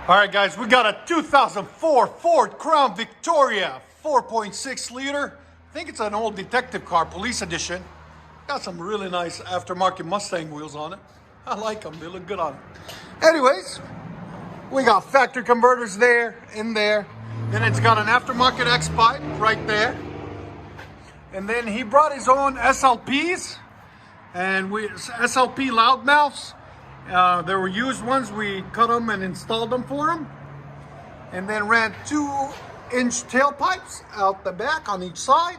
All right, guys, we got a 2004 Ford Crown Victoria, 4.6 liter. I think it's an old detective car, police edition. Got some really nice aftermarket Mustang wheels on it. I like them, they look good on it. Anyways, we got factory converters in there. Then it's got an aftermarket X pipe right there. And then he brought his own SLPs, and SLP Loudmouths. There were used ones. We cut them and installed them for him, and then ran 2-inch tailpipes out the back on each side,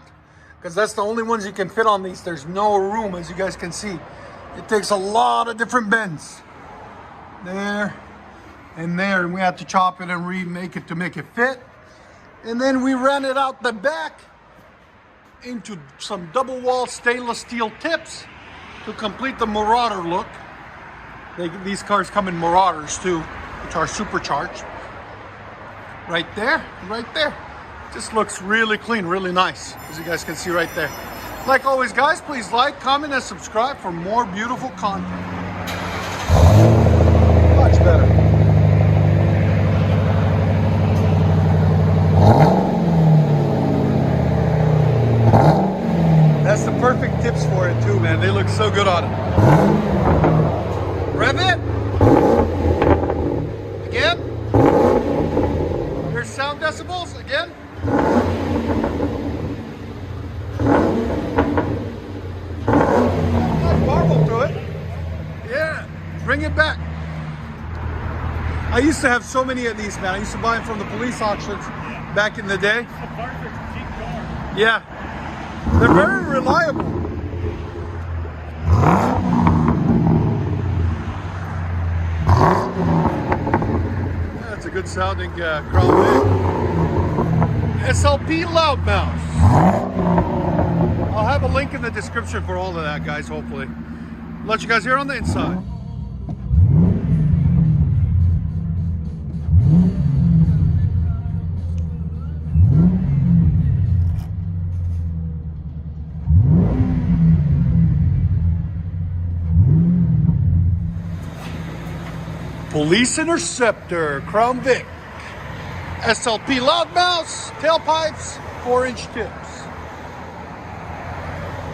because that's the only ones you can fit on these. There's no room, as you guys can see. It takes a lot of different bends. There and there, and we had to chop it and remake it to make it fit. And then we ran it out the back into some double wall stainless steel tips to complete the Marauder look. These cars come in Marauders too, which are supercharged. Right there, right there. Just looks really clean, really nice, as you guys can see right there. Like always, guys, please like, comment, and subscribe for more beautiful content. Much better. That's the perfect tips for it too, man. They look so good on it. Rev it. Again. Here's sound decibels. Again. Nice marble to it. Yeah. Bring it back. I used to have so many of these, man. I used to buy them from the police auctions back in the day. Yeah. They're very reliable. That's a good sounding Crown Vic. SLP Loudmouths. I'll have a link in the description for all of that, guys, hopefully. Let you guys hear on the inside. Police Interceptor, Crown Vic, SLP Loudmouths, tailpipes, 4-inch tips.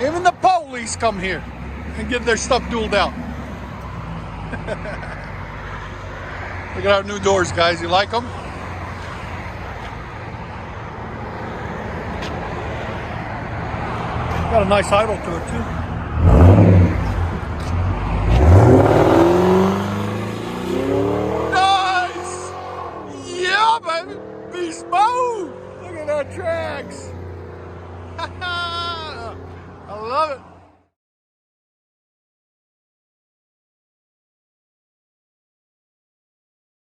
Even the police come here and get their stuff dueled out. Look at our new doors, guys. You like them? Got a nice idle to it, too. Beast mode! Look at that tracks!